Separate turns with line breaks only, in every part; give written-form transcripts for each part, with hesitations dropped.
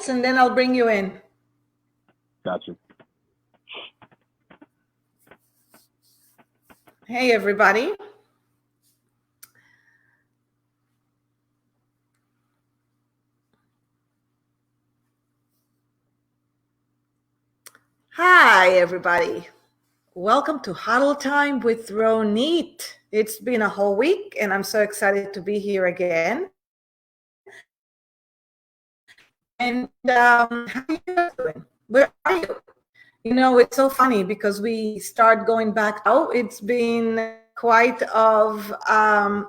minutes and then I'll bring you in.
Gotcha.
Hey, everybody. Hi, everybody. Welcome to Huddle Time with Ronit. It's been a whole week, and I'm so excited to be here again. And how are you guys doing? Where are you? You know, it's so funny because we start going back now. It's been quite of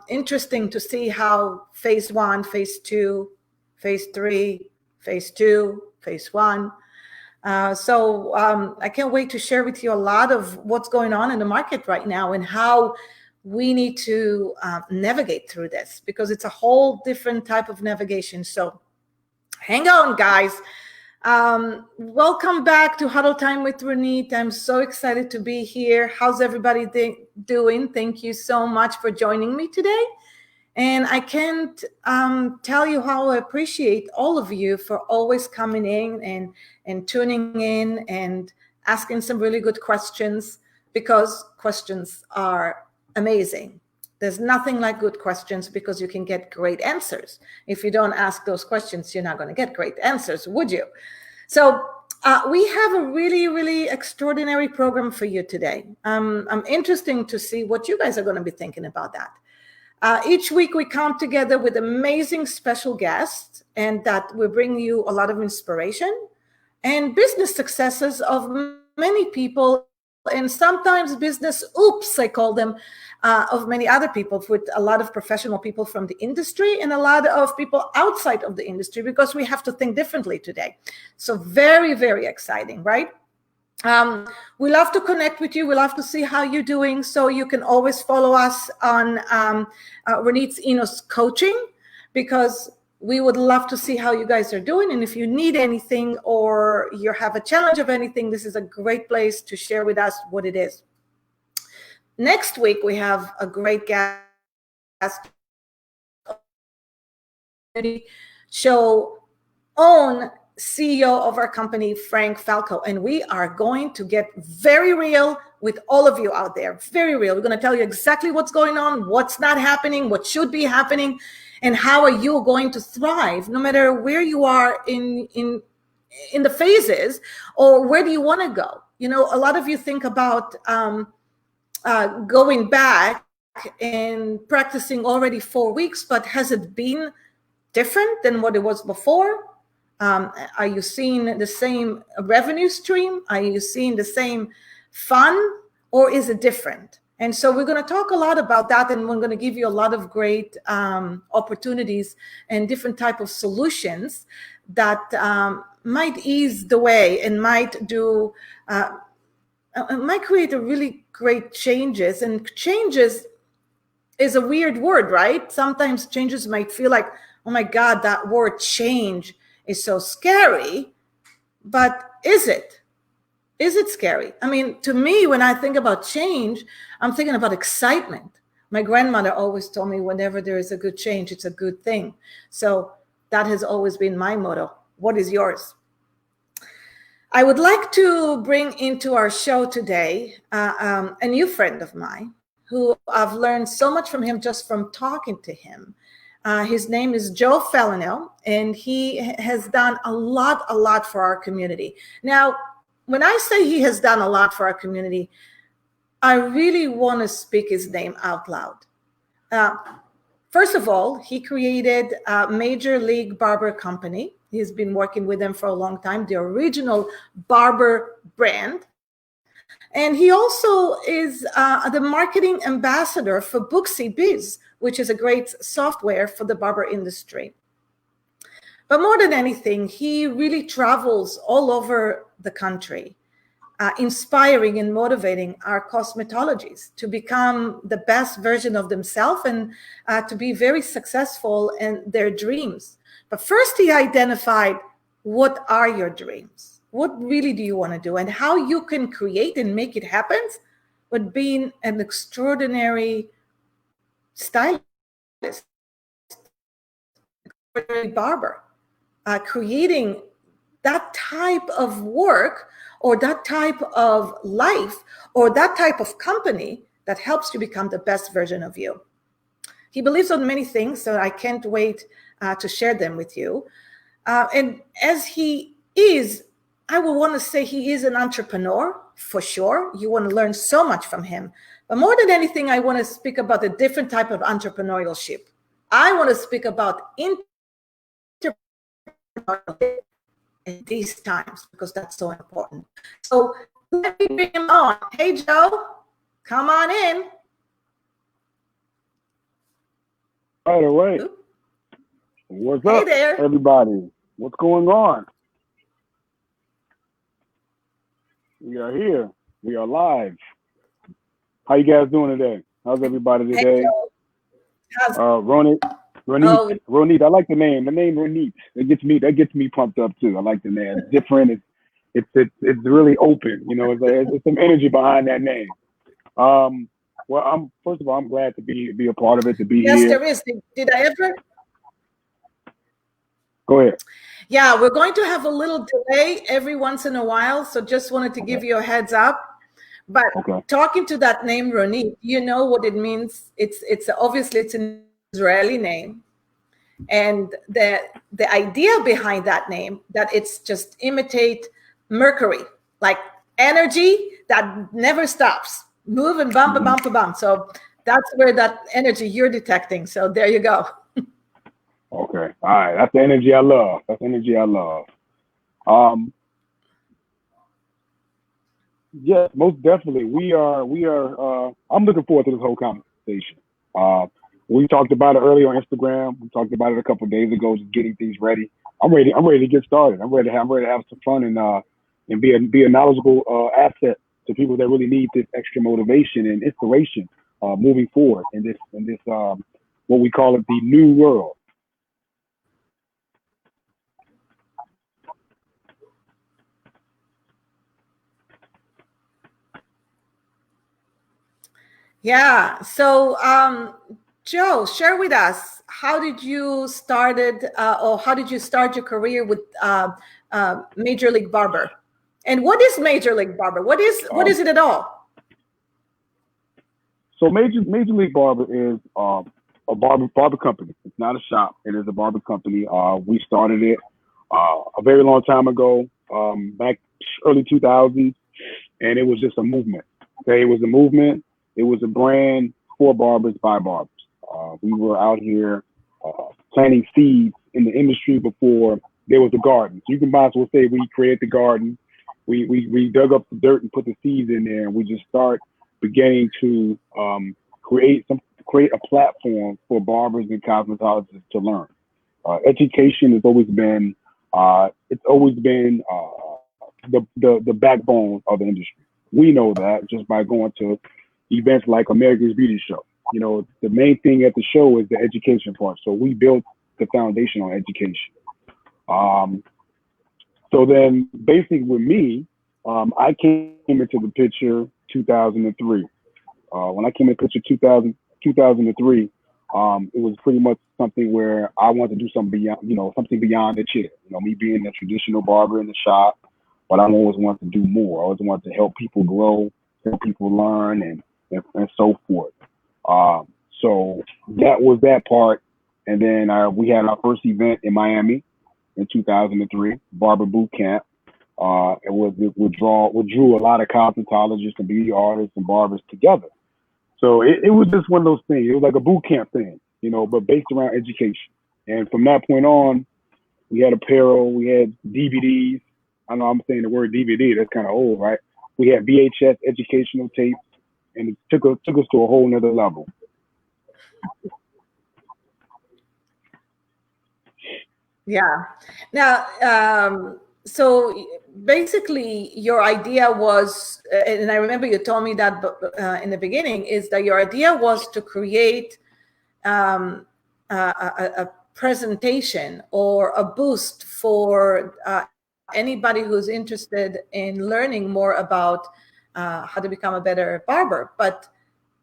interesting to see how phase 1, phase 2, phase 3, phase 2, phase 1. So I can't wait to share with you a lot of what's going on in the market right now and how we need to navigate through this, because it's a whole different type of navigation. So hang on, guys. Welcome back to Huddle Time with Ronit. I'm so excited to be here. How's everybody doing? Thank you so much for joining me today. And I can't tell you how I appreciate all of you for always coming in and tuning in and asking some really good questions, because questions are amazing. There's nothing like good questions, because you can get great answers. If you don't ask those questions, you're not going to get great answers, would you? So we have a really, really extraordinary program for you today. I'm interested to see what you guys are going to be thinking about that. Each week we come together with amazing special guests, and that will bring you a lot of inspiration and business successes of many people, and sometimes business oops, I call them, of many other people, with a lot of professional people from the industry and a lot of people outside of the industry, because we have to think differently today. So very, very exciting, right? We love to connect with you. We love to see how you're doing. So you can always follow us on Ronit's Enos Coaching, because we would love to see how you guys are doing. And if you need anything or you have a challenge of anything, this is a great place to share with us what it is. Next week, we have a great guest, show own CEO of our company, Frank Falco. And we are going to get very real with all of you out there. Very real. We're going to tell you exactly what's going on, what's not happening, what should be happening, and how are you going to thrive no matter where you are in the phases, or where do you want to go. You know, a lot of you think about going back and practicing already 4 weeks, but has it been different than what it was before? Are you seeing the same revenue stream? Are you seeing the same fun, or is it different? And so we're going to talk a lot about that, and we're going to give you a lot of great opportunities and different type of solutions that might ease the way and might create a really great changes. And changes is a weird word, right? Sometimes changes might feel like, oh my God, that word change is so scary. But is it? Is it scary? I mean, to me, when I think about change, I'm thinking about excitement. My grandmother always told me, whenever there is a good change, it's a good thing. So that has always been my motto. What is yours? I would like to bring into our show today a new friend of mine, who I've learned so much from him just from talking to him. His name is Joe Flano, and he has done a lot for our community. Now, when I say he has done a lot for our community, I really want to speak his name out loud. First of all, he created a Major League Barber company. He's been working with them for a long time, the original Barber brand. And he also is the marketing ambassador for Booksy Biz, which is a great software for the barber industry. But more than anything, he really travels all over the country, inspiring and motivating our cosmetologists to become the best version of themselves and to be very successful in their dreams. But first, he identified, what are your dreams? What really do you want to do? And how you can create and make it happen with being an extraordinary stylist, barber, creating that type of work or that type of life or that type of company that helps you become the best version of you. He believes on many things, so I can't wait to share them with you. And as he is, I will want to say he is an entrepreneur for sure. You want to learn so much from him. But more than anything, I want to speak about a different type of entrepreneurship. I want to speak about entrepreneurship in these times because that's so important. So let me bring him on. Hey, Joe, come on in.
All right. What's
Hey
up,
there.
everybody? What's going on? We are here. We are live. How you guys doing today? How's everybody today?
Hey,
Ronit. Ronit. I like the name. The name Ronit. That gets me pumped up too. I like the name. It's different. It's really open. You know, it's some energy behind that name. Well, first of all, I'm glad to be a part of it. To be
yes,
here.
there is. Did I ever?
Go ahead.
Yeah, we're going to have a little delay every once in a while, so just wanted to give you a heads up. But talking to that name Ronit, you know what it means. It's obviously it's an Israeli name, and the idea behind that name that it's just imitate Mercury, like energy that never stops, move and bump and bump and bump. So that's where that energy you're detecting. So there you go.
Okay. All right. That's the energy I love. Yes, most definitely. We are I'm looking forward to this whole conversation. We talked about it earlier on Instagram. We talked about it a couple of days ago, just getting things ready. I'm ready to get started. I'm ready to have some fun and be a knowledgeable asset to people that really need this extra motivation and inspiration moving forward in this what we call it the new world.
Yeah. So, Joe, share with us how did you started or how did you start your career with Major League Barber, and what is Major League Barber? What is it at all?
So Major League Barber is a barber company. It's not a shop. It is a barber company. We started it a very long time ago, back early 2000s, and it was just a movement. Okay, it was a movement. It was a brand for barbers by barbers. We were out here planting seeds in the industry before there was a garden. So you can might as well say we created the garden. We dug up the dirt and put the seeds in there, and we just start beginning to create a platform for barbers and cosmetologists to learn. Education has always been the backbone of the industry. We know that just by going to events like America's Beauty Show. You know, the main thing at the show is the education part. So we built the foundation on education. So then basically with me, I came into the picture 2003. When I came into the picture 2003, it was pretty much something where I wanted to do something beyond the chair. You know, me being a traditional barber in the shop, but I always wanted to do more. I always wanted to help people grow, help people learn, and so forth. So that was that part. And then we had our first event in Miami in 2003, Barber Boot Camp. It drew a lot of cosmetologists and beauty artists and barbers together. So it was just one of those things. It was like a boot camp thing, you know, but based around education. And from that point on, we had apparel, we had DVDs. I know I'm saying the word DVD, that's kind of old, right? We had VHS educational tapes, and it took us to a whole nother level.
Yeah. Now, so basically, your idea was, and I remember you told me that in the beginning, is that your idea was to create a presentation or a boost for anybody who's interested in learning more about how to become a better barber. But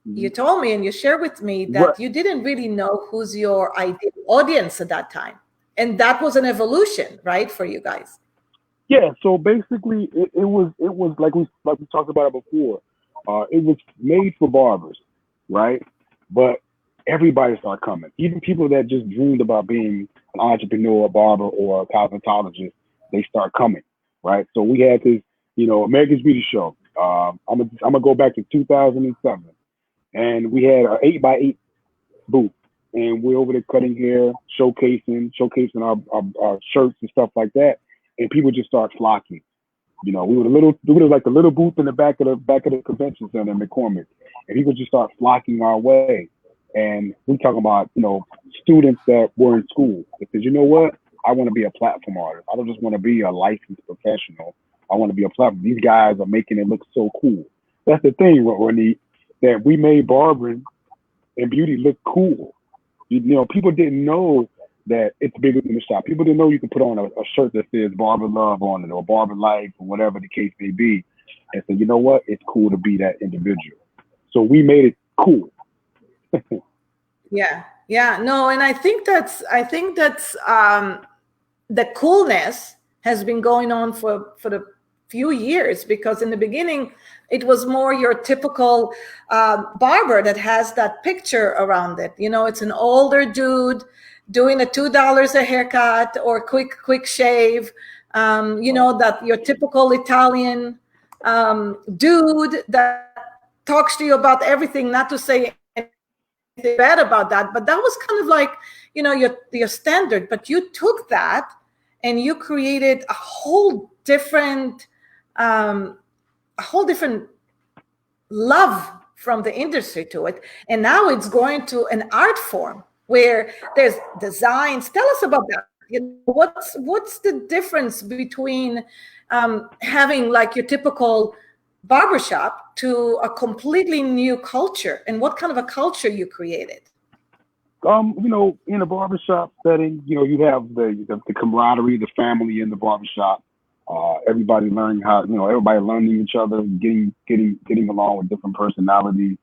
you told me and you shared with me that you didn't really know who's your ideal audience at that time. And that was an evolution, right, for you guys?
Yeah, so basically, it was like we talked about it before. It was made for barbers, right? But everybody started coming. Even people that just dreamed about being an entrepreneur, a barber, or a cosmetologist, they start coming, right? So we had this, America's Beauty Show. I'm gonna go back to 2007, and we had an 8x8 booth, and we're over there cutting hair, showcasing our shirts and stuff like that, and people just start flocking. We were like the little booth in the back of the convention center in McCormick, and people just start flocking our way. And we talking about students that were in school. They said, you know what? I want to be a platform artist. I don't just want to be a licensed professional. I want to be a platform. These guys are making it look so cool. That's the thing, Ronit, that we made barbering and beauty look cool. People didn't know that it's bigger than the shop. People didn't know you could put on a shirt that says Barber Love on it or Barber Life or whatever the case may be. And so, you know what? It's cool to be that individual. So we made it cool.
Yeah, yeah, no, and I think that's the coolness has been going on for the few years, because in the beginning it was more your typical barber that has that picture around it. It's an older dude doing a $2 a haircut or quick shave. That your typical Italian dude that talks to you about everything. Not to say bad about that, but that was kind of like your standard. But you took that and you created um, a whole different love from the industry to it, and now it's going to an art form where there's designs. Tell us about that. What's the difference between having like your typical barbershop to a completely new culture, and what kind of a culture you created?
In a barbershop setting, you have the camaraderie, the family in the barbershop. Everybody learning each other, getting along with different personalities.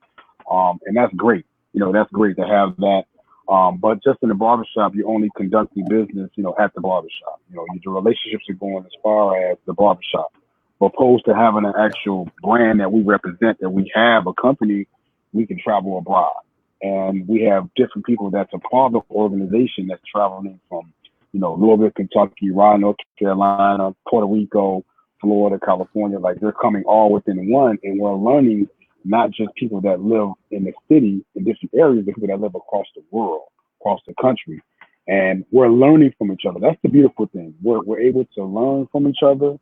And that's great. That's great to have that. But just in the barbershop, you're only conducting business, at the barbershop. Your relationships are going as far as the barbershop. Opposed to having an actual brand that we represent, that we have a company, we can travel abroad. And we have different people that's a part of the organization that's traveling from, Louisville, Kentucky, Raleigh, North Carolina, Puerto Rico, Florida, California. Like, they're coming all within one, and we're learning not just people that live in the city in different areas, but people that live across the world, across the country. And we're learning from each other. That's the beautiful thing. We're able to learn from each other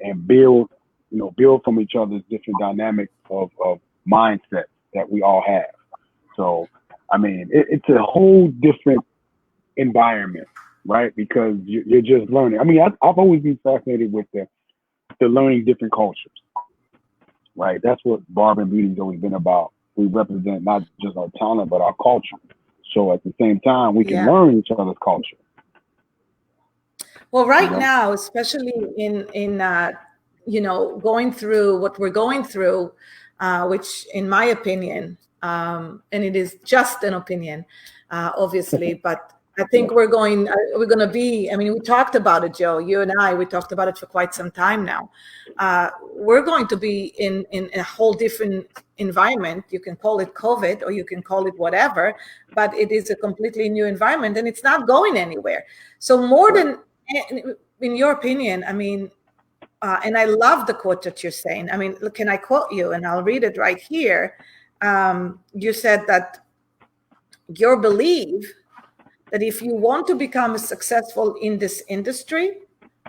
and build from each other's different dynamics of mindset that we all have. So, I mean, it's a whole different environment, right? Because you're just learning. I mean, I've always been fascinated with the learning different cultures, right? That's what Barber and Beauty's always been about. We represent not just our talent, but our culture. So at the same time, we can
Yeah.
learn each other's culture.
Well,
You
right
know,
now, especially in going through what we're going through, which, in my opinion, and it is just an opinion, obviously, but I
yeah,
think we're going to be. I mean, we talked about it, Joe. You and I, we talked about it for quite some time now. We're going to be in a whole different environment. You can call it COVID, or you can call it whatever, but it is a completely new environment, and it's not going anywhere. So more
right.
than, in your opinion, I mean, and I love the quote that you're saying. I mean, look, can I quote you? And I'll read it right here. You said that your belief that if you want to become successful in this industry,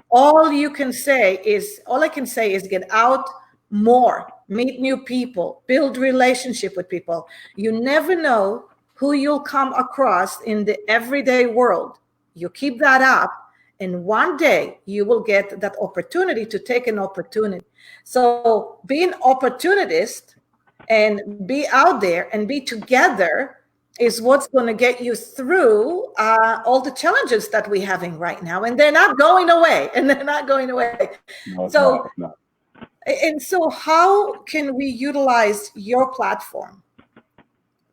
all I can say is get out more, meet new people, build relationship with people. You never know who you'll come across in the everyday world. You keep that up, and one day you will get that opportunity to take an opportunity. So be an opportunist and be out there and be together is what's going to get you through all the challenges that we're having right now, and they're not going away,
No, it's not.
So,
It's not.
how can we utilize your platform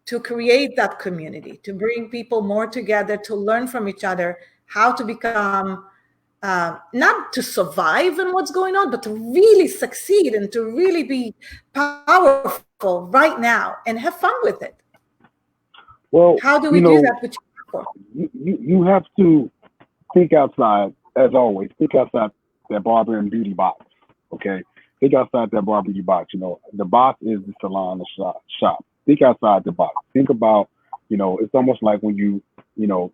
to create that community, to bring people more together, to learn from each other, how to become not to survive in what's going on, but to really succeed and to really be powerful right now and have fun with it?
Well,
How do we
you
do that
know,
with people?
you have to think outside, as always. Think outside that barber and beauty box. Okay, think outside that barber beauty box. You know, the box is the salon, the shop. Think outside the box. Think about, it's almost like when you know,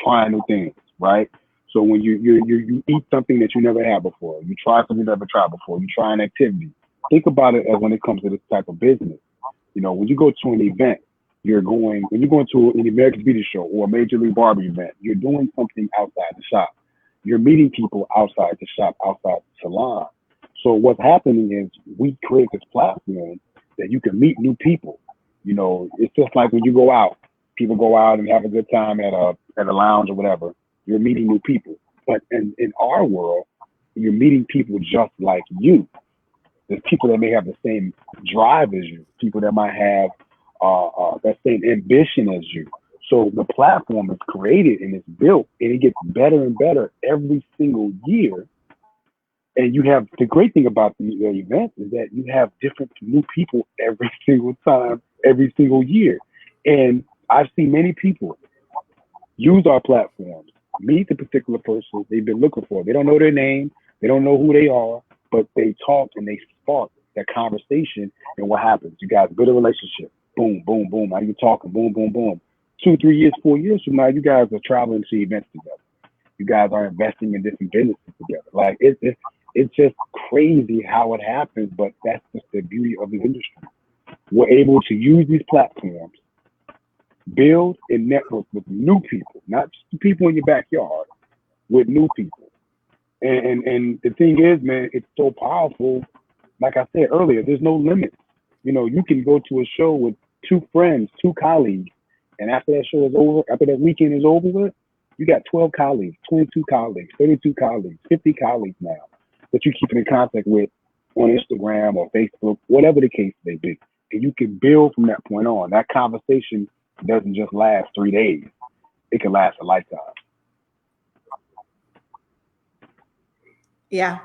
trying new things, right? So when you eat something that you never had before, you try something you never tried before, you try an activity. Think about it as when it comes to this type of business. When you go to an event, when you're going to an American Beauty Show or a Major League Barber event, you're doing something outside the shop. You're meeting people outside the shop, outside the salon. So what's happening is we create this platform that you can meet new people. It's just like when you go out, people go out and have a good time at a lounge or whatever. You're meeting new people. But in our world, you're meeting people just like you. There's people that may have the same drive as you, people that might have that same ambition as you. So the platform is created and it's built, and it gets better and better every single year. And you have the great thing about the events is that you have different new people every single time, every single year. And I've seen many people use our platforms, meet the particular person they've been looking for. They don't know their name, they don't know who they are, but they talk and they spark that conversation. And what happens? You guys build a relationship. Boom, boom, boom. Now you're talking. Boom, boom, boom. 2, 3 years, 4 years from now, you guys are traveling to events together. You guys are investing in different businesses together. Like it's just crazy how it happens, but that's just the beauty of the industry. We're able to use these platforms, build and network with new people, not just the people in your backyard, with new people. And the thing is, man, it's so powerful. Like I said earlier, there's no limit. You can go to a show with 2 friends, 2 colleagues, and after that show is over, after that weekend is over with, you got 12 colleagues, 22 colleagues, 32 colleagues, 50 colleagues now that you keep in contact with on Instagram or Facebook, whatever the case may be. And you can build from that point on. That conversation doesn't just last 3 days. It can last a lifetime.
Yeah,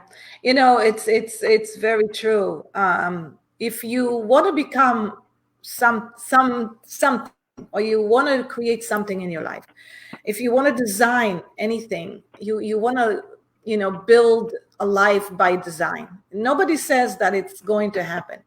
it's very true. If you want to become something, or you want to create something in your life, if you want to design anything, you want to build a life by design. Nobody says that it's going to happen,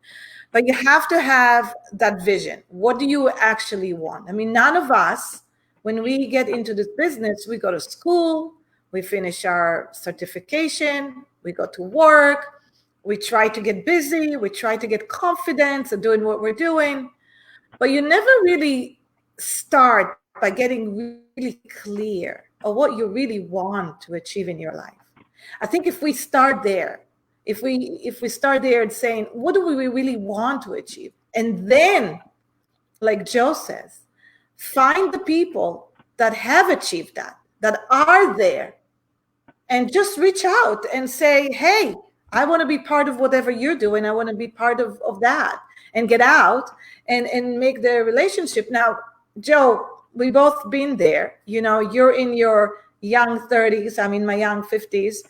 but you have to have that vision. What do you actually want? I mean, none of us, when we get into this business, we go to school, we finish our certification, we go to work, we try to get busy, we try to get confidence in doing what we're doing, but you never really start by getting really clear of what you really want to achieve in your life. I think if we start there, if we start there and saying, what do we really want to achieve? And then, like Joe says, find the people that have achieved that are there, and just reach out and say, hey, I want to be part of whatever you're doing. I want to be part of that, and get out and make the relationship. Now, Joe, we both been there. You're in your young 30s. I'm in my young 50s.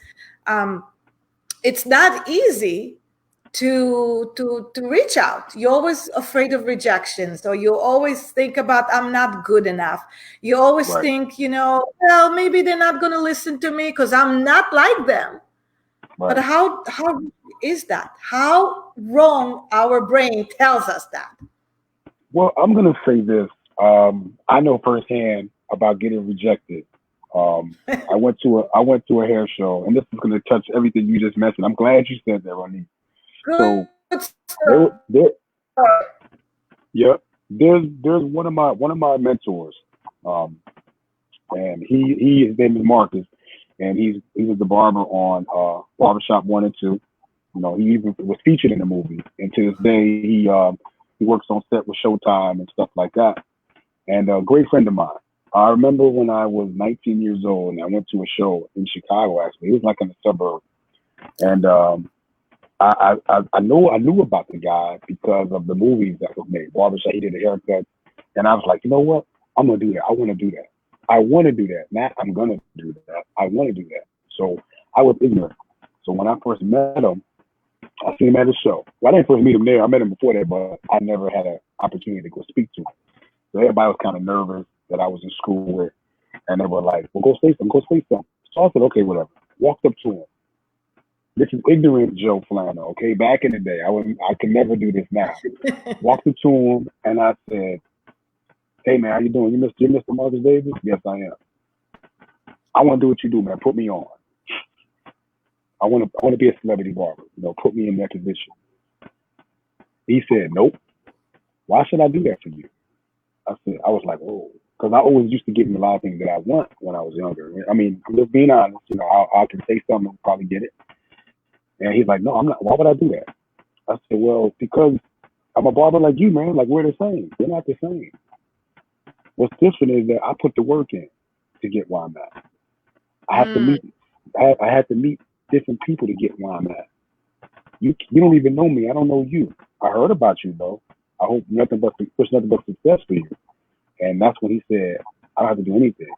It's not easy to reach out. You're always afraid of rejection. So you always think about, I'm not good enough. You always
Right.
think, well, maybe they're not going to listen to me because I'm not like them. But
Right.
how is that? How wrong our brain tells us that?
Well, I'm gonna say this. I know firsthand about getting rejected. I went to a hair show, and this is gonna touch everything you just mentioned. I'm glad you said that, Ronit.
Good
So there,
story.
there, yeah, there's one of my mentors, um, and his name is Marcus, and he was the barber on Barbershop 1 and 2. He even was featured in the movie, and to this day he works on set with Showtime and stuff like that. And a great friend of mine. I remember when I was 19 years old and I went to a show in Chicago. Actually, it was like in the suburb, and I knew about the guy because of the movies that was made. Barbershop, he did a haircut, and I was like, you know what? I'm gonna do that. I want to do that. I want to do that. Not I'm gonna do that. I want to do that. So I was ignorant. So when I first met him, I seen him at a show. Well, I didn't first meet him there. I met him before that, but I never had an opportunity to go speak to him. So everybody was kind of nervous that I was in school with, and they were like, "Well, go say something. Go say something." So I said, "Okay, whatever." Walked up to him. This is ignorant Joe Flano. Okay, back in the day, I could never do this now. Walked up to him and I said, "Hey man, how you doing? You Mr. Marcus Davis?" "Yes, I am." "I want to do what you do, man. Put me on. I want to be a celebrity barber. Put me in that position." He said, "Nope. Why should I do that for you?" I was like, "Oh," because I always used to get me a lot of things that I want when I was younger. I mean, I'm just being honest. I can say something and probably get it. And he's like, "No, I'm not. Why would I do that?" I said, "Well, because I'm a barber like you, man. Like we're the same. We're not the same. What's different is that I put the work in to get where I'm at. I have to
Mm,
meet. I had to meet different people to get where I'm at. You don't even know me. I don't know you. I heard about you though. I hope wish nothing but success for you." And that's when he said, "I don't have to do anything.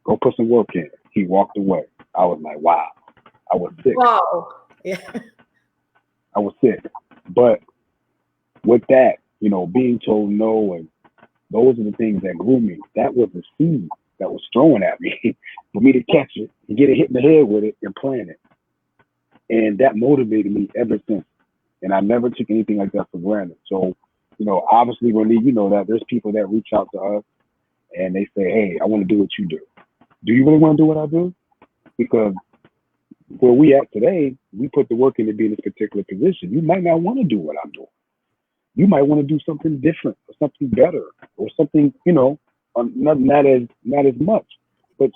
Go put some work in." He walked away. I was like, wow. I was sick.
wow. Yeah.
I was sick. But with that, being told no, and those are the things that grew me. That was the seed that was thrown at me for me to catch it and get a hit in the head with it and plant it. And that motivated me ever since. And I never took anything like that for granted. So, obviously, Ronit, you know that there's people that reach out to us and they say, "Hey, I want to do what you do. Do you really want to do what I do?" Because where we at today, we put the work in to be in this particular position. You might not want to do what I'm doing. You might want to do something different or something better or something, not as much. But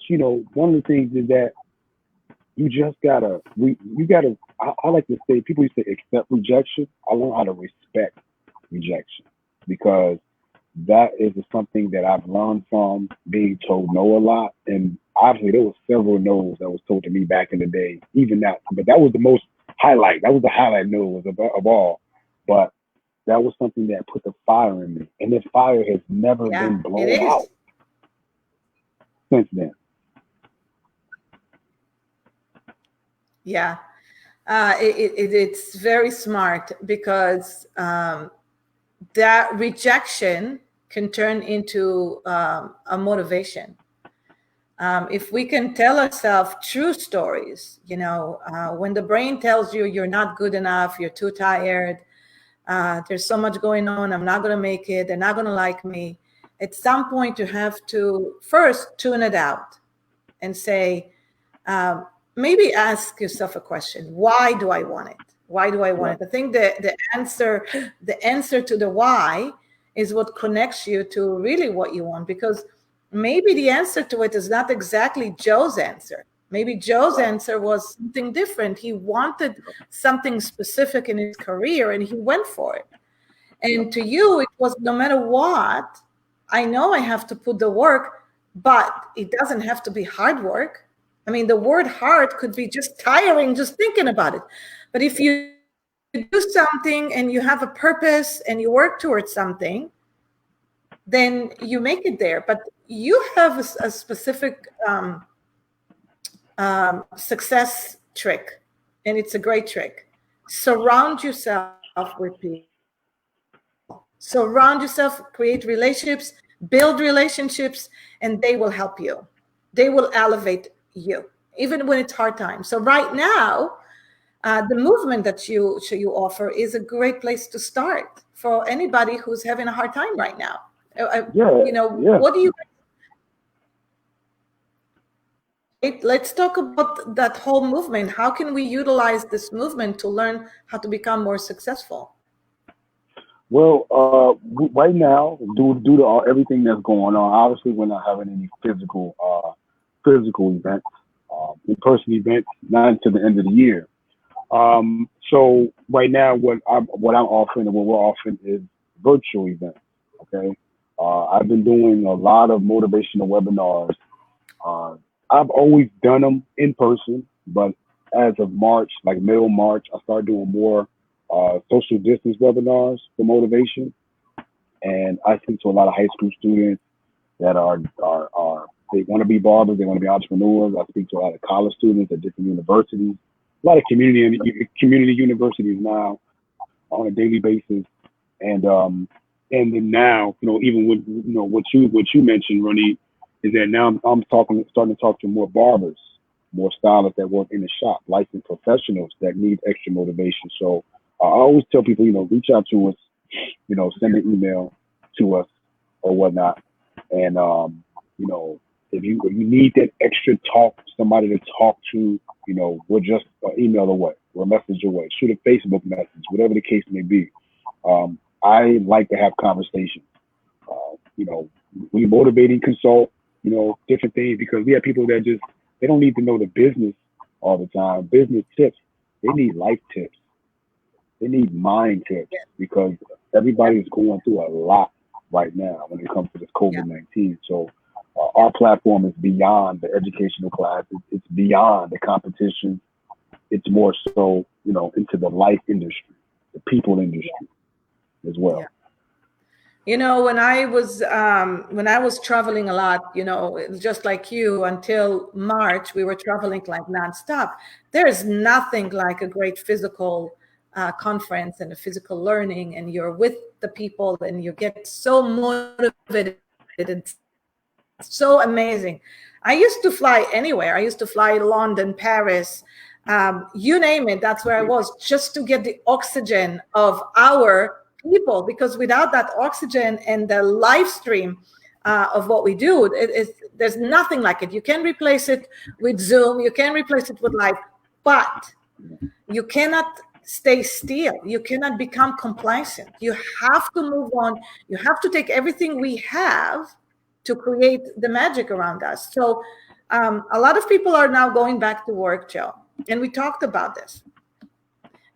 one of the things is that you just gotta you gotta. I like to say, people used to accept rejection. I learned how to respect rejection because that is something that I've learned from being told no a lot. And obviously, there was several no's that was told to me back in the day, even now. But that was the most highlight. That was the highlight no of all. But that was something that put the fire in me, and this fire has never
Yeah,
been
it
blown out
is.
since then.
Yeah. It's very smart because that rejection can turn into a motivation. If we can tell ourselves true stories, when the brain tells you you're not good enough, you're too tired, there's so much going on, I'm not going to make it, they're not going to like me. At some point, you have to first tune it out and say, um, maybe ask yourself a question: why do I want it? Why do I want
Right.
it? I think the answer to the why is what connects you to really what you want, because maybe the answer to it is not exactly Joe's answer. Maybe Joe's
Right.
answer was something different. He wanted something specific in his career and he went for it.
Yep.
And to you, it was, no matter what, I know I have to put the work, but it doesn't have to be hard work. I mean, the word hard could be just tiring, just thinking about it. But if you do something and you have a purpose and you work towards something, then you make it there. But you have a specific success trick, and it's a great trick. Surround yourself with people. Surround yourself, create relationships, build relationships, and they will help you. They will elevate you, even when it's hard times. So right now, the movement that you offer is a great place to start for anybody who's having a hard time right now.
Yeah. Yeah.
What do you? Let's talk about that whole movement. How can we utilize this movement to learn how to become more successful?
Well, right now, due to everything that's going on, obviously we're not having any physical events, in-person events, not until the end of the year. So right now, what I'm offering and what we're offering is virtual events. Okay, I've been doing a lot of motivational webinars. Uh, I've always done them in person, but as of March, like middle March, I started doing more social distance webinars for motivation, and I speak to a lot of high school students that are They want to be barbers. They want to be entrepreneurs. I speak to a lot of college students at different universities, a lot of community universities now on a daily basis, and then now, even with what you mentioned, Ronit, is that now I'm starting to talk to more barbers, more stylists that work in the shop, licensed professionals that need extra motivation. So I always tell people, reach out to us, send an email to us or whatnot, and if you need that extra talk, somebody to talk to, we're just an email away, we're a message away, shoot a Facebook message, whatever the case may be. I like to have conversations. We motivate and consult, different things, because we have people that they don't need to know the business all the time, business tips. They need life tips. They need mind tips, because everybody's going through a lot right now when it comes to this COVID-19. So our platform is beyond the educational class. It's beyond the competition. It's more so, into the life industry, the people industry as well.
When I was traveling a lot, just like you, until March, we were traveling like nonstop. There is nothing like a great physical conference and a physical learning, and you're with the people and you get so motivated. It's so amazing. I used to fly anywhere. I used to fly London, Paris, you name it. That's where I was, just to get the oxygen of our people, because without that oxygen and the live stream of what we do, there's nothing like it. You can replace it with Zoom, you can replace it with live, but you cannot stay still. You cannot become complacent. You have to move on. You have to take everything we have to create the magic around us. So a lot of people are now going back to work, Joe, and we talked about this.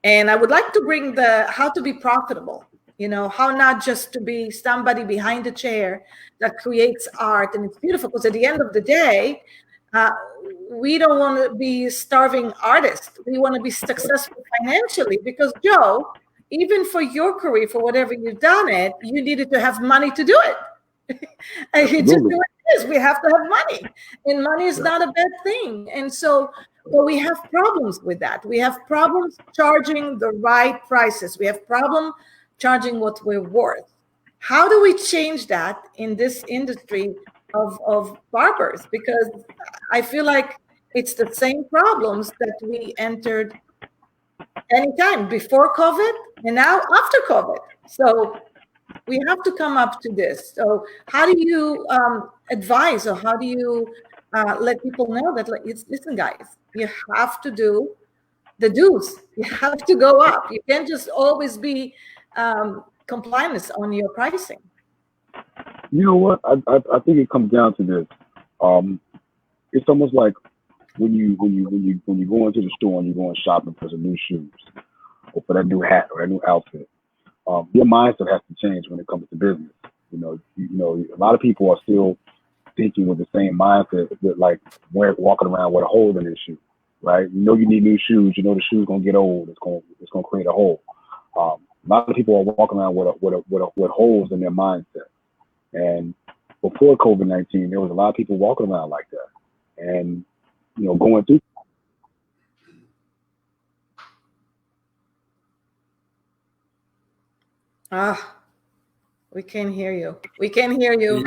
And I would like to bring how to be profitable, how not just to be somebody behind a chair that creates art. And it's beautiful, because at the end of the day, we don't want to be starving artists. We want to be successful financially, because Joe, even for your career, for whatever you've done you needed to have money to do it. And you just do it. We have to have money, and money is not a bad thing. And so, but we have problems with that. We have problems charging the right prices. We have problem charging what we're worth. How do we change that in this industry of barbers? Because I feel like it's the same problems that we entered anytime before COVID and now after COVID. So we have to come up to this. So how do you advise, or how do you let people know that, listen, guys, you have to do the dues. You have to go up. You can't just always be compliance on your pricing.
You know what? I think it comes down to this. It's almost like when you go into the store and you're going shopping for some new shoes, or for that new hat or that new outfit. Your mindset has to change when it comes to business. A lot of people are still thinking with the same mindset, that like walking around with a hole in their shoe, right? You need new shoes. The shoe's gonna get old. It's gonna create a hole. A lot of people are walking around with holes in their mindset. And before COVID-19, there was a lot of people walking around like that, and going through.
We can't hear you. We can't hear you.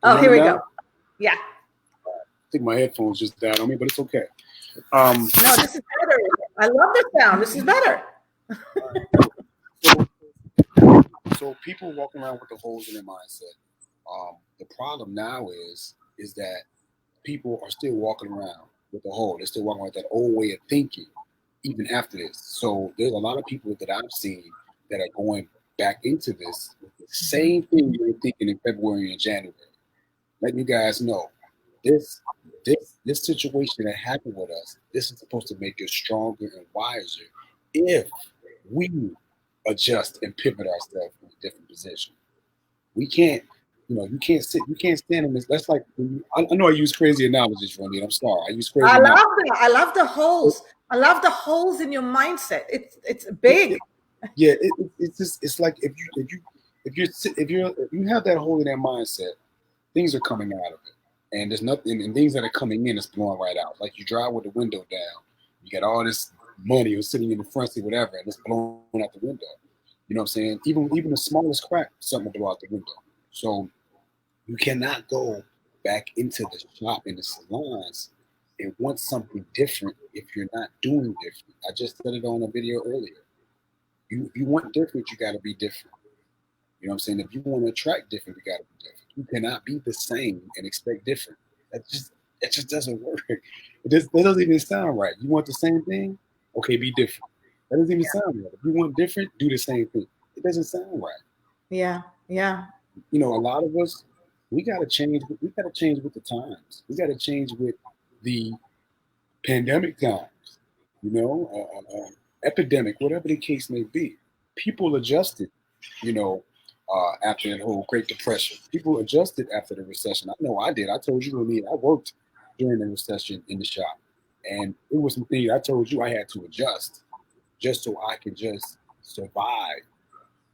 Oh, here we go. Yeah.
I think my headphones just died on me, but it's okay.
No, this is better. I love the sound. This is better.
So people walking around with the holes in their mindset. The problem now is that people are still walking around with the hole. They're still walking with that old way of thinking, even after this. So there's a lot of people that I've seen that are going back into this with the same thing you were thinking in February and January. Let you guys know, this situation that happened with us, this is supposed to make us stronger and wiser if we adjust and pivot ourselves in a different position. We can't, you can't stand in this. That's like, I know I use crazy analogies, Ronit. I'm sorry. I use crazy analogies.
That. I love the holes. I love the holes in your mindset. It's big.
Yeah, it's like if you have that hole in that mindset, things are coming out of it. and there's nothing, and things that are coming in is blowing right out. Like you drive with the window down, you got all this money or sitting in the front seat, whatever, and it's blowing out the window. You know what I'm saying? Even the smallest crack, something will blow out the window. So you cannot go back into the shop in the salons and want something different if you're not doing different. I just said it on a video earlier. If you want different, you got to be different. You know what I'm saying? If you want to attract different, you got to be different. You cannot be the same and expect different. That just doesn't work. That doesn't even sound right. You want the same thing? Okay, be different. That doesn't even sound right. If you want different, do the same thing. It doesn't sound right.
Yeah. Yeah.
You know, a lot of us, we gotta change. We gotta change with the times. We gotta change with the pandemic times. You know, epidemic, whatever the case may be. People adjusted. You know, after the whole Great Depression, people adjusted after the recession. I know I did. I told you me. I worked during the recession in the shop, and it was some things I told you I had to adjust just so I could just survive.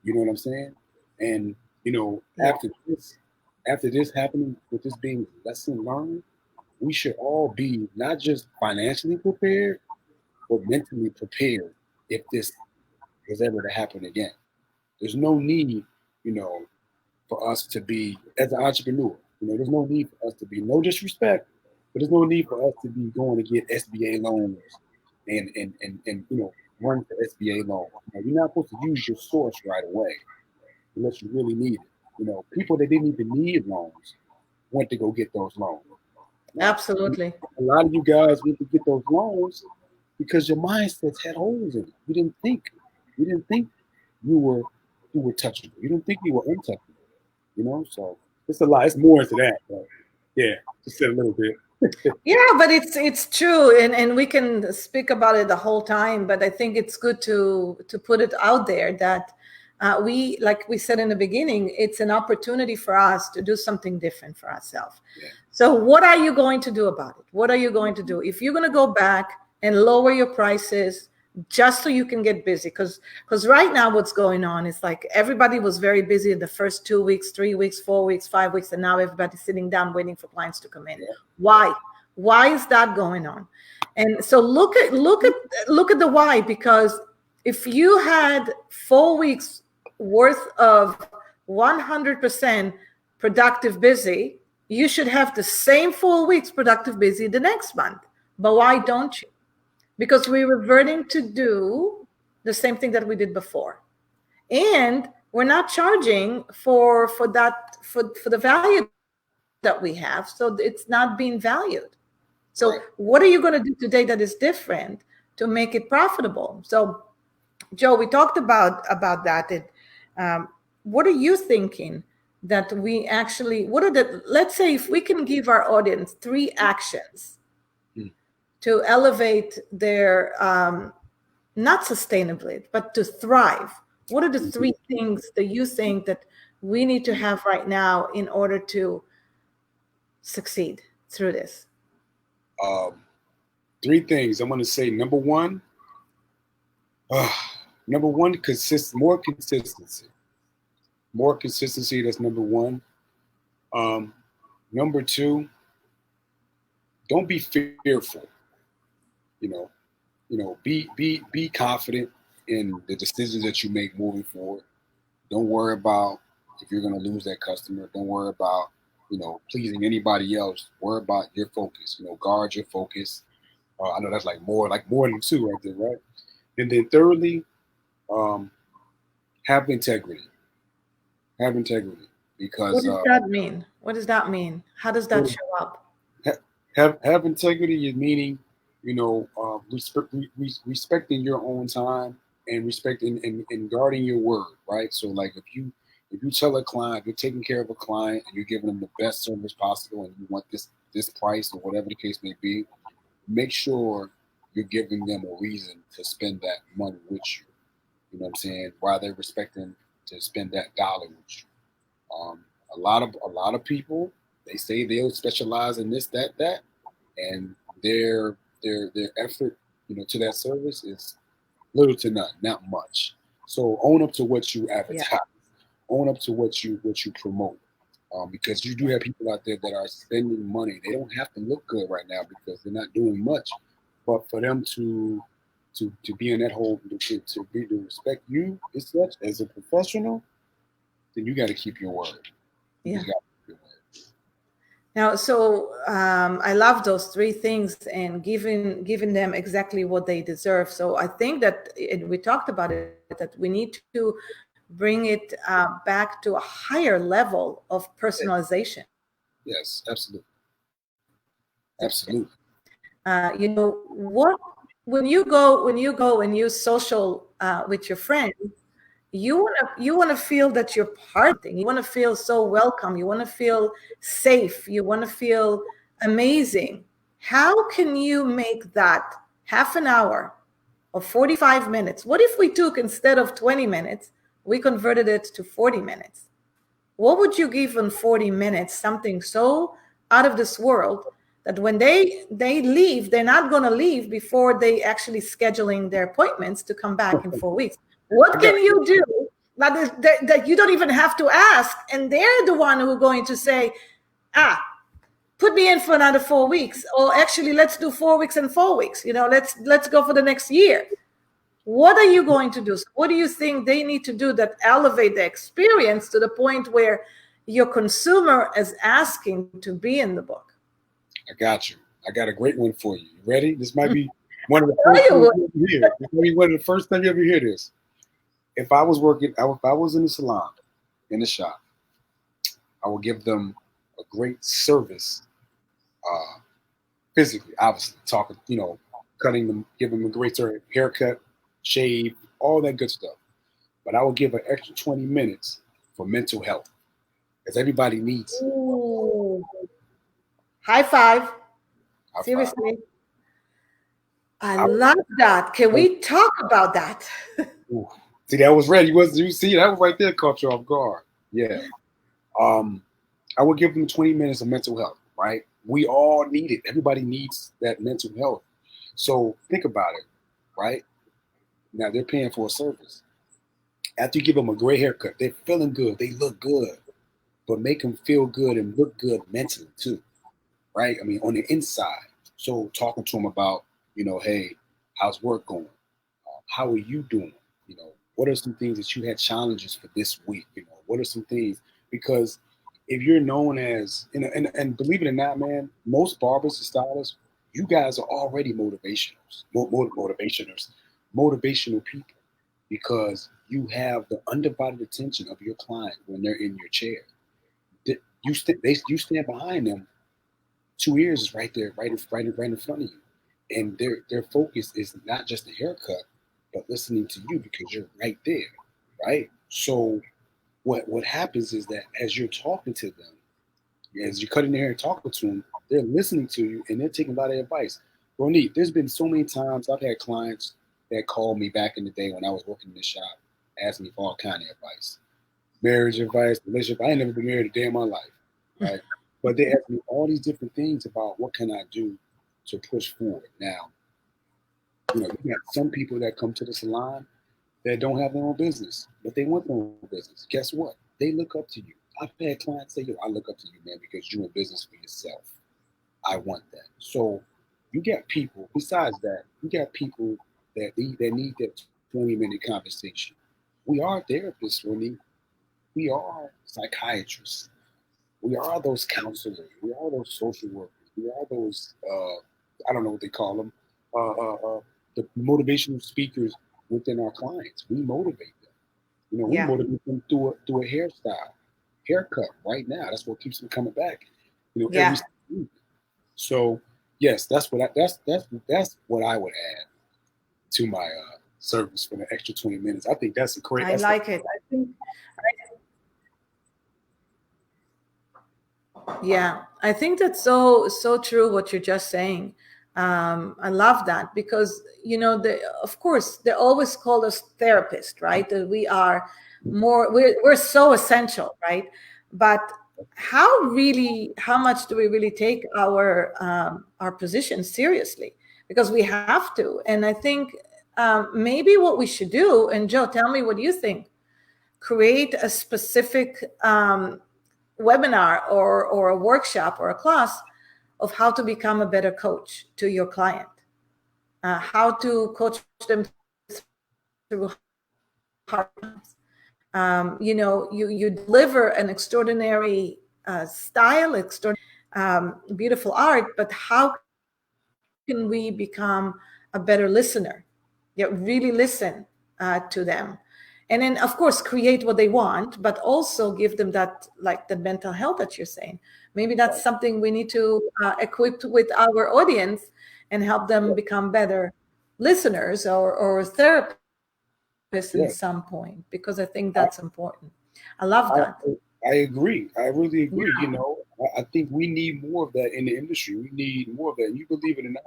You know what I'm saying? And you know,
Yeah.
after this happening, with this being lesson learned, we should all be not just financially prepared, but mentally prepared if this was ever to happen again. There's no need, you know, for us to be as an entrepreneur. You know, there's no need for us to be no disrespect, but there's no need for us to be going to get SBA loans and you know run for SBA loans. You know, you're not supposed to use your source right away unless you really need it. You know, people that didn't even need loans went to go get those loans. Now,
Absolutely.
a lot of you guys went to get those loans because your mindsets had holes in it. You didn't think you were touchable. You didn't think you were untouchable. You know, so it's a lot. It's more into that. But yeah, just said a little bit.
Yeah, but it's true, and we can speak about it the whole time. But I think it's good to put it out there that we, like we said in the beginning, it's an opportunity for us to do something different for ourselves.
Yeah.
So what are you going to do about it? What are you going to do if you're going to go back and lower your prices just so you can get busy? Because right now what's going on is like everybody was very busy in the first 2 weeks, 3 weeks, 4 weeks, 5 weeks, and now everybody's sitting down waiting for clients to come in.
Yeah.
Why is that going on? And so look at the why, because if you had 4 weeks worth of 100% productive busy, you should have the same 4 weeks productive busy the next month. But why don't you? Because we're reverting to do the same thing that we did before, and we're not charging for the value that we have, so it's not being valued. So
Right.
what are you going to do today that is different to make it profitable? So Joe, we talked about that. What are you thinking that we actually, what are the, let's say if we can give our audience 3 actions to elevate their, not sustainably, but to thrive. What are the 3 things that you think that we need to have right now in order to succeed through this?
3 things I'm going to say. Number one, more consistency. More consistency. That's number one. Number 2, don't be fearful. You know, be confident in the decisions that you make moving forward. Don't worry about if you're going to lose that customer. Don't worry about, you know, pleasing anybody else. Worry about your focus. You know, guard your focus. I know that's like more than 2 right there, right? And then thirdly, have integrity. Have integrity, because
What does that mean? What does that mean? How does that show up?
have integrity is meaning, you know, respecting your own time and respecting and guarding your word, right? So like if you tell a client, you're taking care of a client and you're giving them the best service possible and you want this price or whatever the case may be, make sure you're giving them a reason to spend that money with you. You know what I'm saying? While they're respecting to spend that dollar with you. A lot of people, they say they'll specialize in this, that, and their effort, you know, to that service is little to none, not much. So own up to what you advertise. Yeah. Own up to what you promote. because you do have people out there that are spending money. They don't have to look good right now because they're not doing much, but for them to be in that whole to respect you as such as a professional, then you got to keep your word. You
Yeah.
just got to keep your word.
Now, so I love those three things and giving them exactly what they deserve. So I think that we talked about it, that we need to bring it back to a higher level of personalization.
Yes, absolutely, absolutely.
You know what? When you go and you social with your friends, you wanna feel that you're part of thing. You wanna feel so welcome. You wanna feel safe. You wanna feel amazing. How can you make that half an hour or 45 minutes? What if we took, instead of 20 minutes, we converted it to 40 minutes? What would you give in 40 minutes? Something so out of this world that when they leave, they're not going to leave before they actually scheduling their appointments to come back in 4 weeks.
I
What
got
can you do that you don't even have to ask, and they're the one who are going to say, put me in for another 4 weeks, or actually let's do 4 weeks and 4 weeks. Let's go for the next year. What are you going to do? So what do you think they need to do that elevate the experience to the point where your consumer is asking to be in the book?
I got you. I got a great one for you. You ready? This might be one of the
Oh,
first
you
times
would.
you ever hear. This might be one of the first times you ever hear this. If I was working, if I was in the salon, in the shop, I would give them a great service, uh, physically, obviously, talking, cutting them, giving them a great service, haircut, shave, all that good stuff. But I would give an extra 20 minutes for mental health, because everybody needs
Ooh. High five.
high five.
Seriously. I
I,
love that. Can we talk about that?
ooh. See, that was ready. You see that was right there caught you off guard. Yeah. Um, I would give them 20 minutes of mental health, right? We all need it. Everybody needs that mental health. So think about it, right? Now they're paying for a service. After you give them a great haircut, they're feeling good. They look good, but make them feel good and look good mentally too, right? I mean, on the inside. So talking to them about, hey, how's work going? How are you doing? What are some things that you had challenges for this week? What are some things? Because if you're known as, and believe it or not, man, most barbers and stylists, you guys are already motivational people, because you have the undivided attention of your client when they're in your chair. You stand behind them. 2 ears is right there, right in front of you, and their focus is not just the haircut, but listening to you because you're right there, right? So what happens is that as you're talking to them, as you're cutting their hair and talking to them, they're listening to you and they're taking a lot of advice. Ronit, there's been so many times I've had clients that called me back in the day when I was working in the shop, asking me for all kind of advice, marriage advice, relationship. I ain't never been married a day in my life, right? But they ask me all these different things about what can I do to push forward. Now, you got some people that come to the salon that don't have their own business, but they want their own business. Guess what? They look up to you. I've had clients say, "Yo, I look up to you, man, because you're in business for yourself. I want that." So you got people. Besides that, you got people that need that 20-minute conversation. We are therapists, Ronnie. We are psychiatrists. We are those counselors. We are those social workers. We are those, I don't know what they call them, the motivational speakers within our clients. We motivate them. We
Yeah.
motivate them through a hairstyle, haircut right now. That's what keeps them coming back, every
Yeah.
week. So yes, that's what I would add to my service for the extra 20 minutes. I think that's a great.
I like it. I think that's so true what you're just saying. I love that because of course they always call us therapists, right? That we are we're so essential, right? But how much do we really take our position seriously? Because we have to, and I think maybe what we should do. And Joe, tell me what you think. Create a specific webinar or a workshop or a class of how to become a better coach to your client, how to coach them through hard times. You deliver an extraordinary style, beautiful art, but how can we become a better listener? Really listen to them, and then of course create what they want, but also give them that, like the mental health that you're saying. Maybe that's something we need to equip with our audience and help them become better listeners or therapists in some point,
Yeah,
because I think that's important. I love that.
I I agree. I really
Yeah.
agree. I think we need more of that in the industry. We need more of that. And you believe it or not,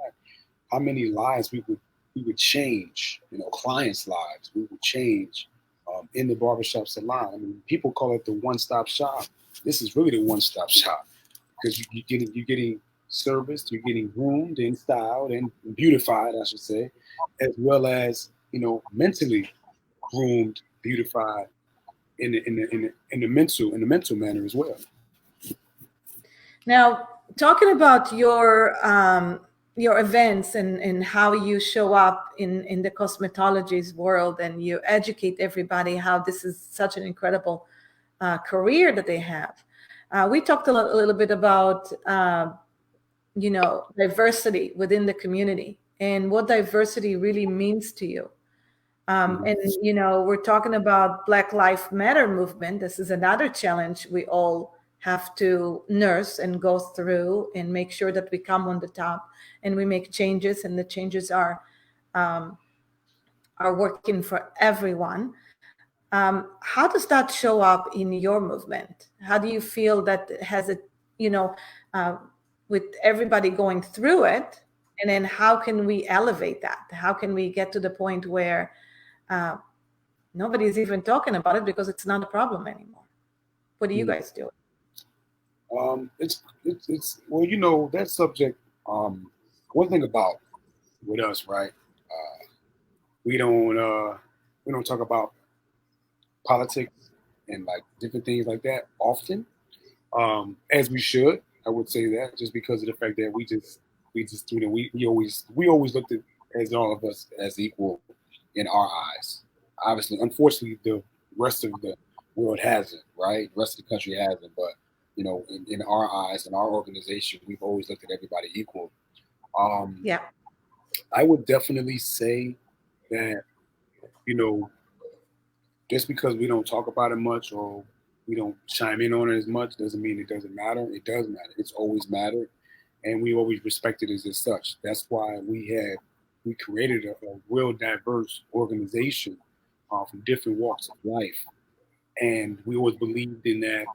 how many lives we would change, clients' lives we would change in the barbershop salon. I mean, people call it the one-stop shop. This is really the one-stop shop because you're getting serviced, you're getting groomed and styled and beautified, I should say, as well as mentally groomed, beautified in the mental manner as well.
Now, talking about your events and how you show up in the cosmetology's world, and you educate everybody how this is such an incredible career that they have. We talked a little bit about diversity within the community and what diversity really means to you. And
Mhm.
we're talking about Black Lives Matter movement. This is another challenge we all have to nurse and go through and make sure that we come on the top and we make changes, and the changes um, are working for everyone. How does that show up in your movement? How do you feel that has it, you know, uh, with everybody going through it? And then how can we elevate that? How can we get to the point where uh, nobody's even talking about it because it's not a problem anymore? What do you
Mhm.
guys do?
It's well, that subject. One thing about with us, right? We don't we don't talk about politics and like different things like that often, as we should. I would say that just because of the fact that we just we always looked at as all of us as equal in our eyes. Obviously, unfortunately, the rest of the world hasn't, right? The rest of the country hasn't, but in our eyes, in our organization, we've always looked at everybody equal. Um,
Yeah,
I would definitely say that you know just because we don't talk about it much or we don't chime in on it as much doesn't mean it doesn't matter. It does matter. It's always mattered, and we always respect it as such. That's why we created a real diverse organization from different walks of life, and we always believed in that.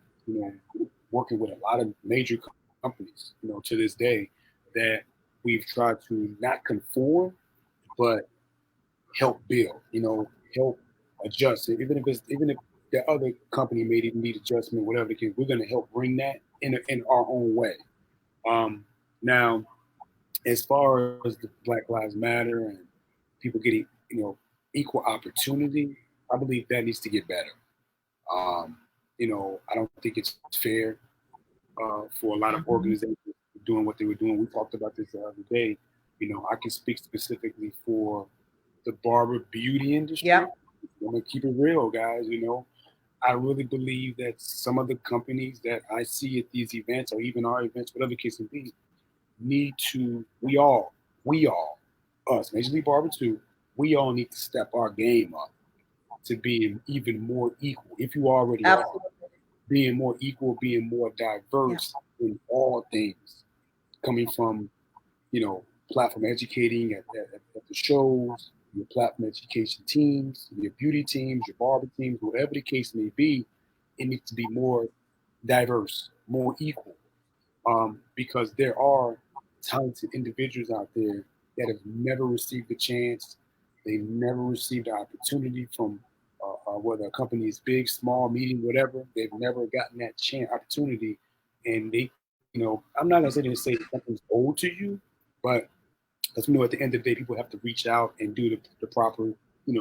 Working with a lot of major companies, to this day, that we've tried to not conform, but help build, help adjust. Even if the other company may need adjustment, whatever the case, we're going to help bring that in our own way. Now, as far as the Black Lives Matter and people getting, equal opportunity, I believe that needs to get better. Um, I don't think it's fair for a lot of
mhm.
organizations doing what they were doing. We talked about this the other day. I can speak specifically for the barber beauty industry.
Yeah,
I'm gonna keep it real, guys. I really believe that some of the companies that I see at these events, or even our events, whatever the case may be, need to. We all, us, Major League Barber too. We all need to step our game up to being even more equal. If you already are,
absolutely.
being more equal, being more
Yeah,
diverse in all things, coming from platform educating at the shows, your platform education teams, your beauty teams, your barber teams, whatever the case may be, it needs to be more diverse, more equal, because there are talented individuals out there that have never received a chance. They never received an opportunity from whether a company is big, small, medium, whatever. They've never gotten that chance, opportunity, and I'm not gonna sit there and say something's owed to you, but because at the end of the day, people have to reach out and do the proper,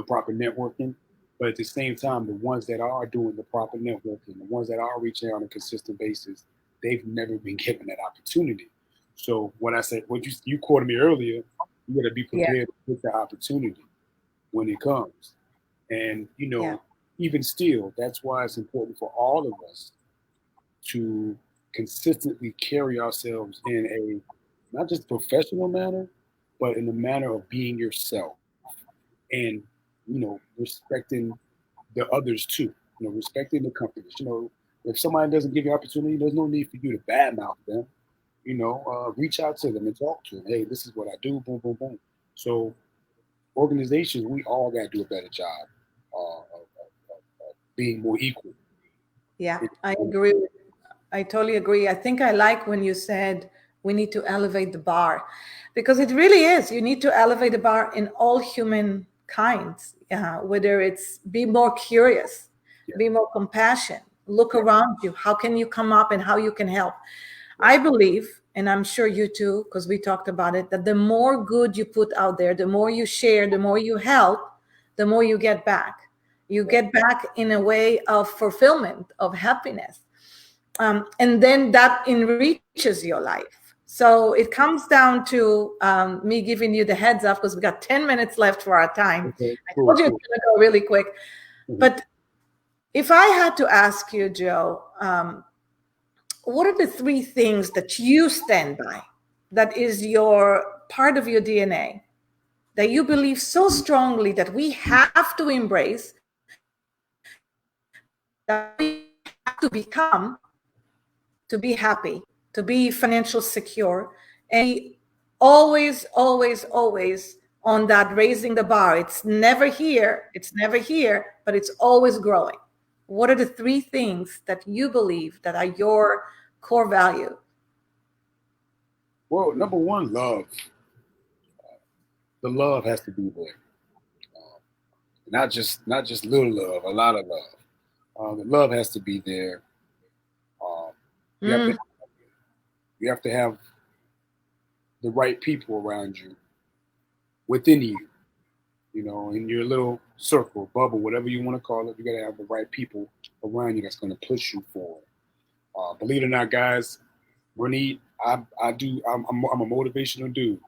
proper networking. But at the same time, the ones that are doing the proper networking, the ones that are reaching out on a consistent basis, they've never been given that opportunity. So what I said, what you quoted me earlier, you got to be
Yeah.
prepared to take the opportunity when it comes. And
Yeah.
even still, that's why it's important for all of us to consistently carry ourselves in a not just professional manner, but in the manner of being yourself and respecting the others too. Respecting the companies. If somebody doesn't give you opportunity, there's no need for you to badmouth them. Reach out to them and talk to them. Hey, this is what I do. Boom, boom, boom. So organizations, we all got to do a better job of being more equal.
Yeah, I agree. I totally agree. I think I like when you said we need to elevate the bar, because it really is. You need to elevate the bar in all human kinds, whether it's be more curious,
Yeah,
be more compassionate, look
yeah,
around you. How can you come up and how you can help?
yeah.
I believe, and I'm sure you too, because we talked about it, that the more good you put out there, the more you share, the more you help, the more you get back. You
Right.
get back in a way of fulfillment, of happiness. And then that enriches your life. So it comes down to me giving you the heads up, because we got 10 minutes left for our time.
Okay.
I
Cool.
told you it's
Cool.
going to go really quick.
Mhm.
But if I had to ask you, Joe, what are the three things that you stand by, that is your part of your DNA, that you believe so strongly that we have to embrace, that we have to become to be happy, to be financial secure, and be always, always, always on that raising the bar? It's never here, but it's always growing. What are the three things that you believe that are your core value?
Well, number one, love. The love has to be there. Um, not just little love, a lot of love. The love has to be there. Um, you have to
Mm,
you have to have the right people around you, within you. In your little circle, bubble, whatever you want to call it. You got to have the right people around you that's going to push you forward. Believe it or not, guys, Ronit, I do. I'm a motivational dude,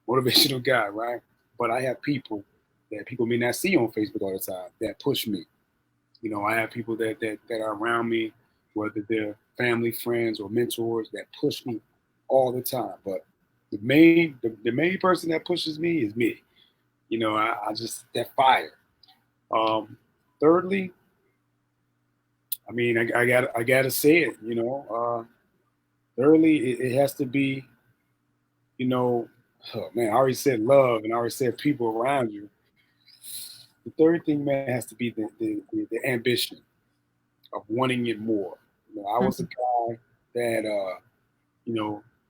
motivational guy, right? But I have people that people may not see on Facebook all the time that push me. I have people that are around me, whether they're family, friends, or mentors that push me all the time. But the main person that pushes me is me. I just that fire. Um, Thirdly, I mean, I gotta say it. Thirdly, it has to be, you know, oh man, I already said love and I already said people around you. The third thing, man, has to be the ambition of wanting it more. I was a
mm,
guy that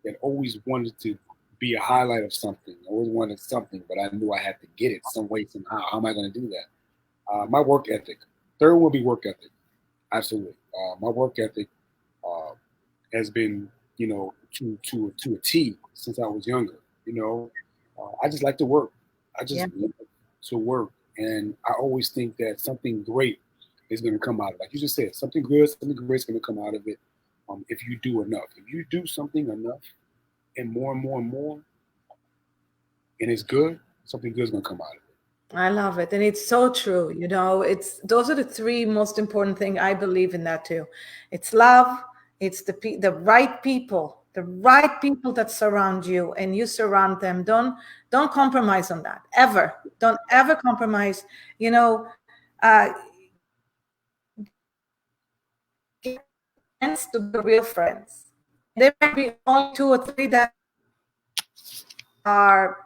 that always wanted to be a highlight of something. I always wanted something, but I knew I had to get it some way, somehow. How am I going to do that? My work ethic. Third will be work ethic. Absolutely. My work ethic uh, has been, to a T since I was younger. I just like to work. I just
yeah.
love to work, and I always think that something great is going to come out of it. Like you just said, something good, something great is going to come out of it. If you do enough, if you do something enough, and more and more and more, and it's good, something good is going to come out of it.
I love it. And it's so true. It's those are the three most important thing. I believe in that too. It's love, it's the right people that surround you, and you surround them. Don't compromise on that. Ever. Don't ever compromise. You know, get friends to be real friends. And there might be only two or three that are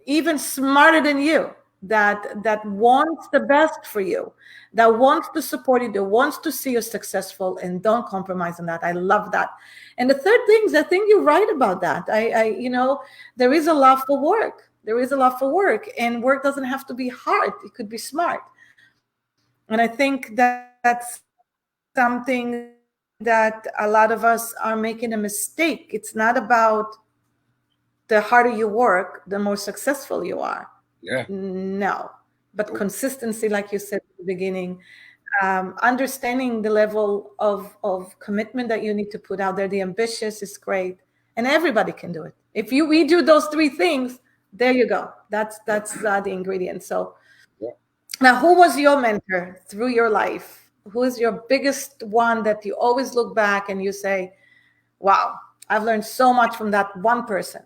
even smarter than you, that wants the best for you, that wants to support you, that wants to see you successful, and don't compromise on that. I love that. And the third thing is, I think you're right about that. There is a love for work. There is a love for work, and work doesn't have to be hard. It could be smart. And I think that's something that a lot of us are making a mistake. It's not about the harder you work, the more successful you are.
Yeah.
No, but consistency, like you said at the beginning, understanding the level of commitment that you need to put out there. The ambitious is great, and everybody can do it. If we do those three things, there you go. That's the ingredient. So
Yeah.
now, who was your mentor through your life? Who is your biggest one that you always look back and you say, "Wow, I've learned so much from that one person"?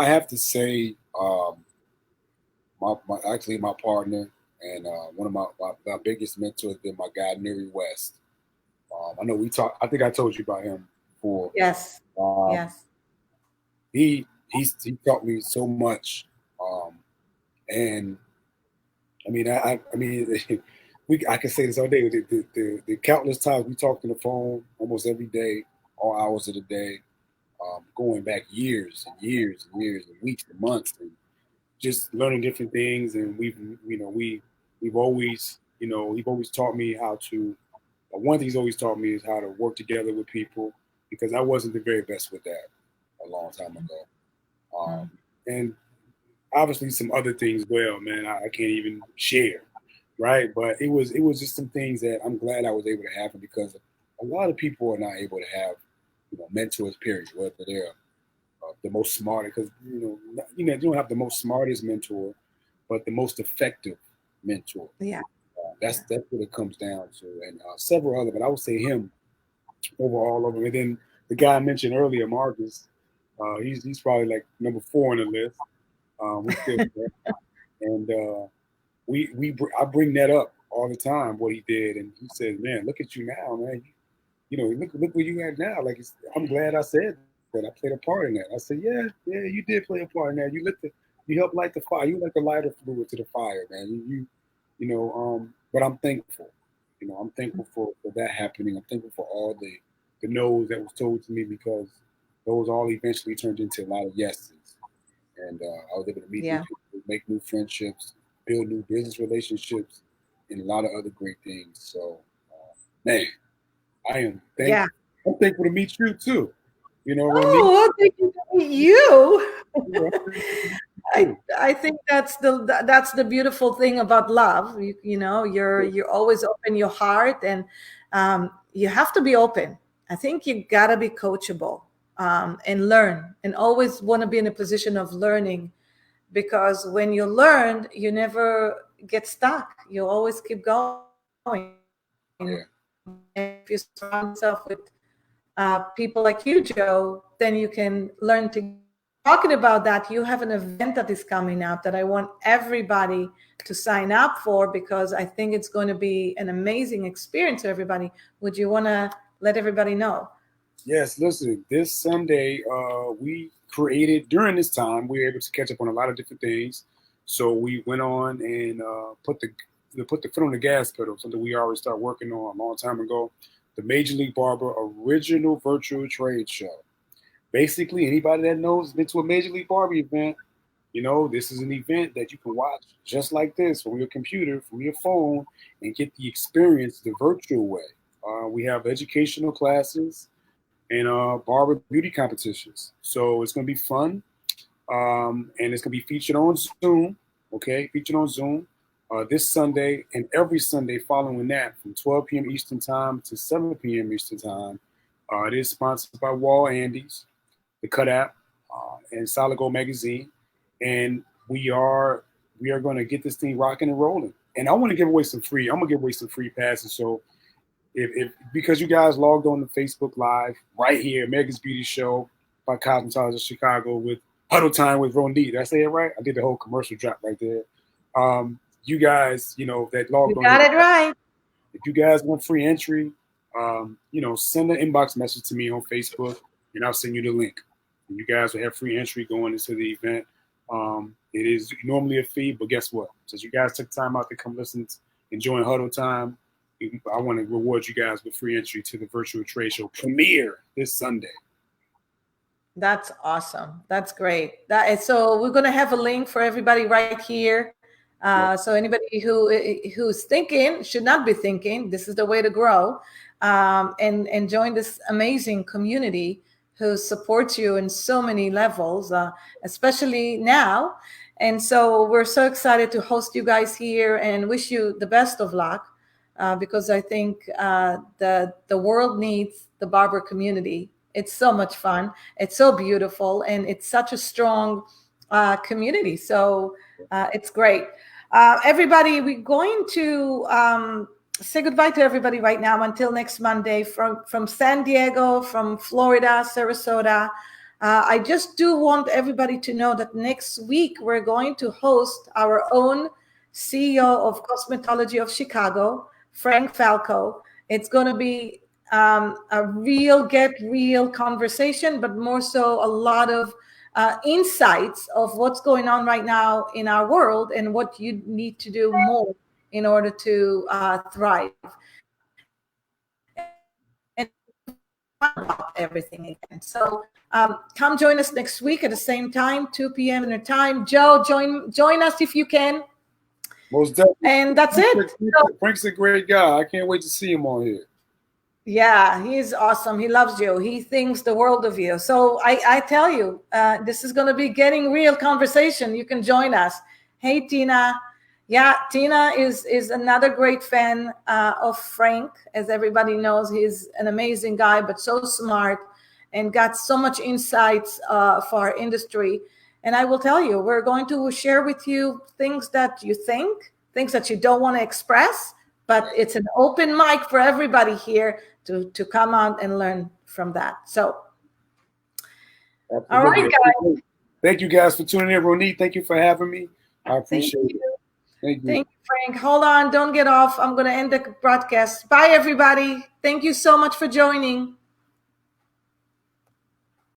I have to say, actually my partner and one of my biggest mentors has been my guy Neri West. I know we talked. I think I told you about him before.
Yes,
Um,
yes,
he taught me so much, and I mean I can say this all day. The countless times we talked on the phone almost every day, all hours of the day, going back years and years and years and weeks and months, and just learning different things. And we've always he's always taught me how to. One thing he's always taught me is how to work together with people because I wasn't the very best with that a long time ago. And obviously some other things, well, man, I can't even share, right? But it was just some things that I'm glad I was able to happen because a lot of people are not able to have mentors, period, whether they're the most smart, because you don't have the most smartest mentor, but the most effective mentor.
yeah,
That's what it comes down to, and several other, but I would say him over all of them. And then the guy I mentioned earlier, Marcus, he's probably like number 4 on the list. We still there. And I bring that up all the time what he did, and he says, "Man, look at you now, man. Look where you at now. Like I'm glad I said that. I played a part in that." I said, "Yeah, you did play a part in that. You helped light the fire. You like the lighter fluid to the fire, man. But I'm thankful. I'm thankful for that happening. I'm thankful for all the no's that was told to me because those all eventually turned into a lot of yeses. And I was able to meet new
yeah,
people, make new friendships, build new business relationships, and a lot of other great things. So, man, I am
yeah.
thankful. I'm thankful to meet you too. Ronit.
Oh, well, thank you to meet you.
Yeah, I'm thankful to meet you
I
too.
I think that's the beautiful thing about love. You're always open your heart, and you have to be open. I think you gotta be coachable, and learn, and always want to be in a position of learning, because when you learn, you never get stuck. You always keep going. And if you surround yourself with people like you, Joe, then you can learn together. Talking about that, you have an event that is coming up that I want everybody to sign up for because I think it's going to be an amazing experience for everybody. Would you want to let everybody know?
Yes, listen, this Sunday, we created during this time, we were able to catch up on a lot of different things. So we went on and put the foot on the gas pedal, something we already started working on a long time ago. The Major League Barber original virtual trade show. Basically, anybody that knows has been to a Major League Barber event, this is an event that you can watch just like this from your computer, from your phone, and get the experience the virtual way. We have educational classes and barber beauty competitions. So it's going to be fun, and it's going to be featured on Zoom. Okay, featured on Zoom this Sunday and every Sunday following that from 12 p.m. Eastern Time to 7 p.m. Eastern Time. It is sponsored by Wall Andes, the Cut app, and Solid Gold Magazine, and we are going to get this thing rocking and rolling. And I want to give away some free. I'm gonna give away some free passes. So if because you guys logged on to Facebook Live right here, Megan's Beauty Show by Cosmetologist Chicago with Huddle Time with Ronit. Did I say it right? I did the whole commercial drop right there. You guys, that
You
logged on
got
here,
it right.
if you guys want free entry, send an inbox message to me on Facebook, and I'll send you the link. And you guys will have free entry going into the event. It is normally a fee, but guess what? Since you guys took time out to come listen, and join Huddle Time, I want to reward you guys with free entry to the virtual trade show premiere this Sunday.
That's awesome. That's great. So we're going to have a link for everybody right here.
Yep.
So anybody who's thinking should not be thinking. This is the way to grow, and join this amazing community who supports you in so many levels, especially now. And so we're so excited to host you guys here and wish you the best of luck, because I think the world needs the barber community. It's so much fun. It's so beautiful, and it's such a strong community. So it's great. Everybody, we're going to say goodbye to everybody right now until next Monday from San Diego, from Florida, Sarasota. I just do want everybody to know that next week we're going to host our own CEO of Cosmetology of Chicago, Frank Falco. It's going to be a real get real conversation, but more so a lot of insights of what's going on right now in our world and what you need to do more in order to thrive. And about everything again. So come join us next week at the same time, 2 p.m. in the time. Joe, join us if you can.
Most definitely.
And that's it.
Frank's a great guy. I can't wait to see him on here.
Yeah, he's awesome. He loves you. He thinks the world of you. So I tell you, this is going to be getting real conversation. You can join us. Hey, Tina. Yeah, Tina is another great fan of Frank. As everybody knows, he's an amazing guy, but so smart and got so much insights for our industry. And I will tell you, we're going to share with you things that you think, things that you don't want to express, but it's an open mic for everybody here to come out and learn from that. So,
absolutely.
All right, guys.
Thank you guys for tuning in. Ronit, thank you for having me. I appreciate it.
Thank you, Frank. Hold on. Don't get off. I'm going to end the broadcast. Bye, everybody. Thank you so much for joining.